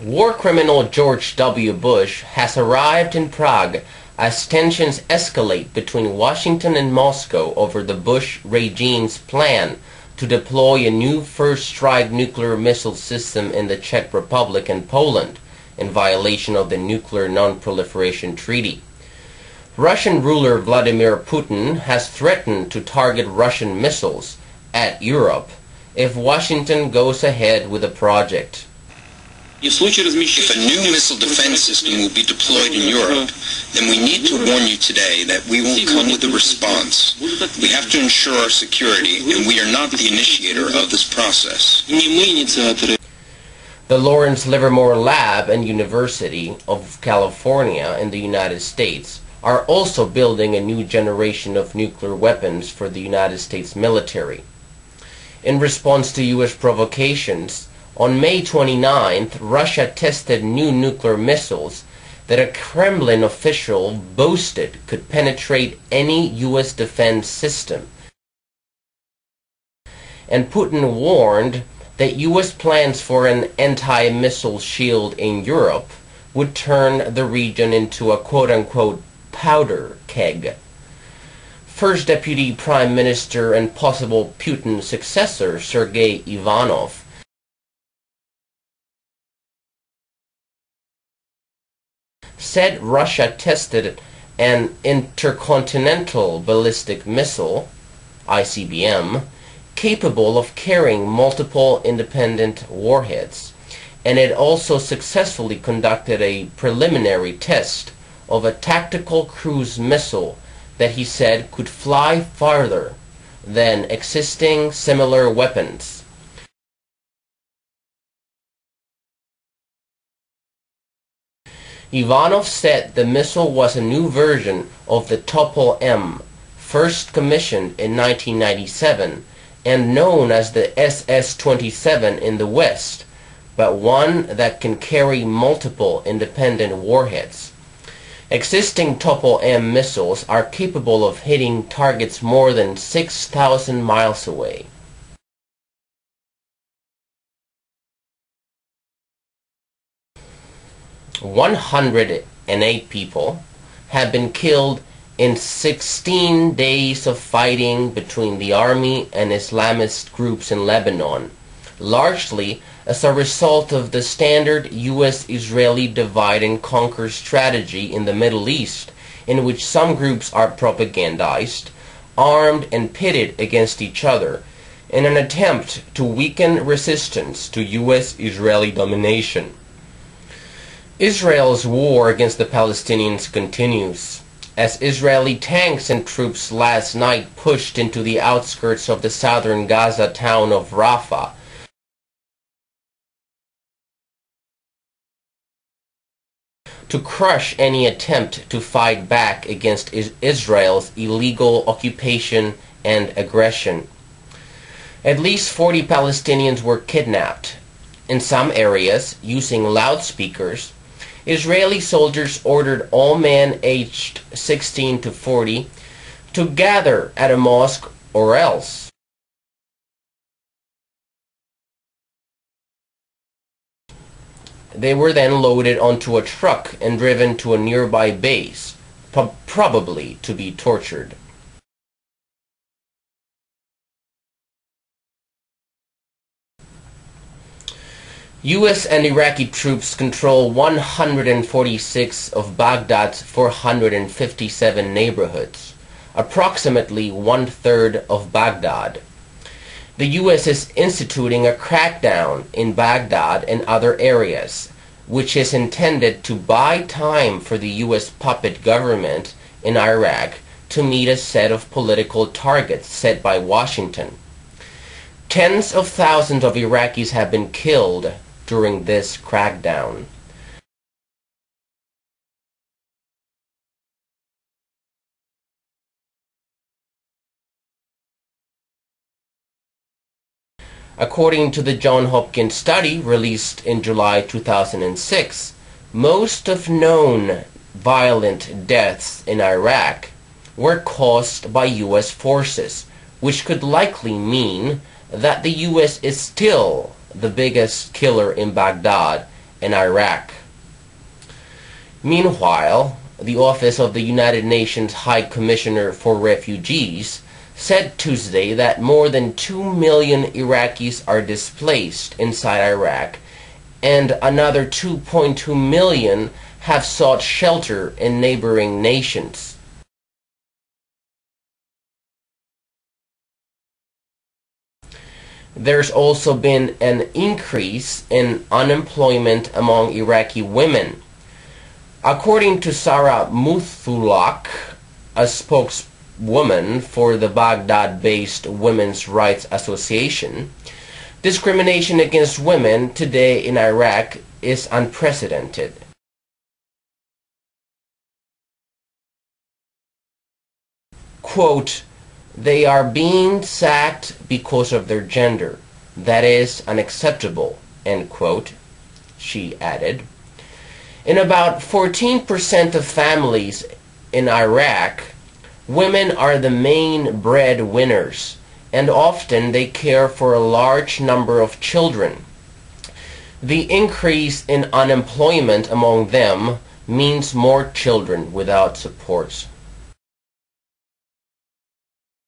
War criminal George W. Bush has arrived in Prague as tensions escalate between Washington and Moscow over the Bush regime's plan to deploy a new first-strike nuclear missile system in the Czech Republic and Poland, in violation of the Nuclear Non-Proliferation Treaty. Russian ruler Vladimir Putin has threatened to target Russian missiles at Europe if Washington goes ahead with the project. If a new missile defense system will be deployed in Europe, then we need to warn you today that we won't come with a response. We have to ensure our security, and we are not the initiator of this process. The Lawrence Livermore Lab and University of California in the United States are also building a new generation of nuclear weapons for the United States military. In response to U.S. provocations, on May 29th, Russia tested new nuclear missiles that a Kremlin official boasted could penetrate any U.S. defense system. And Putin warned that U.S. plans for an anti-missile shield in Europe would turn the region into a quote-unquote powder keg. First Deputy Prime Minister and possible Putin successor Sergei Ivanov said Russia tested an intercontinental ballistic missile, ICBM, capable of carrying multiple independent warheads, and it also successfully conducted a preliminary test of a tactical cruise missile that he said could fly farther than existing similar weapons. Ivanov said the missile was a new version of the Topol-M, first commissioned in 1997 and known as the SS-27 in the West, but one that can carry multiple independent warheads. Existing Topol-M missiles are capable of hitting targets more than 6,000 miles away. "108 people have been killed in 16 days of fighting between the army and Islamist groups in Lebanon, largely as a result of the standard U.S.-Israeli divide-and-conquer strategy in the Middle East, in which some groups are propagandized, armed and pitted against each other, in an attempt to weaken resistance to U.S.-Israeli domination. Israel's war against the Palestinians continues, as Israeli tanks and troops last night pushed into the outskirts of the southern Gaza town of Rafah, to crush any attempt to fight back against Israel's illegal occupation and aggression. At least 40 Palestinians were kidnapped. In some areas, using loudspeakers, Israeli soldiers ordered all men aged 16 to 40 to gather at a mosque or else. They were then loaded onto a truck and driven to a nearby base, probably to be tortured. U.S. and Iraqi troops control 146 of Baghdad's 457 neighborhoods, approximately one-third of Baghdad. The U.S. is instituting a crackdown in Baghdad and other areas, which is intended to buy time for the U.S. puppet government in Iraq to meet a set of political targets set by Washington. Tens of thousands of Iraqis have been killed during this crackdown. According to the Johns Hopkins study released in July 2006, most of known violent deaths in Iraq were caused by U.S. forces, which could likely mean that the U.S. is still the biggest killer in Baghdad and Iraq. Meanwhile, the Office of the United Nations High Commissioner for Refugees said Tuesday that more than 2 million Iraqis are displaced inside Iraq, and another 2.2 million have sought shelter in neighboring nations. There's also been an increase in unemployment among Iraqi women. According to Sarah Muthulak, a spokeswoman for the Baghdad-based Women's Rights Association, discrimination against women today in Iraq is unprecedented. Quote, "They are being sacked because of their gender. That is unacceptable," end quote, she added. In about 14% of families in Iraq, women are the main breadwinners, and often they care for a large number of children. The increase in unemployment among them means more children without supports.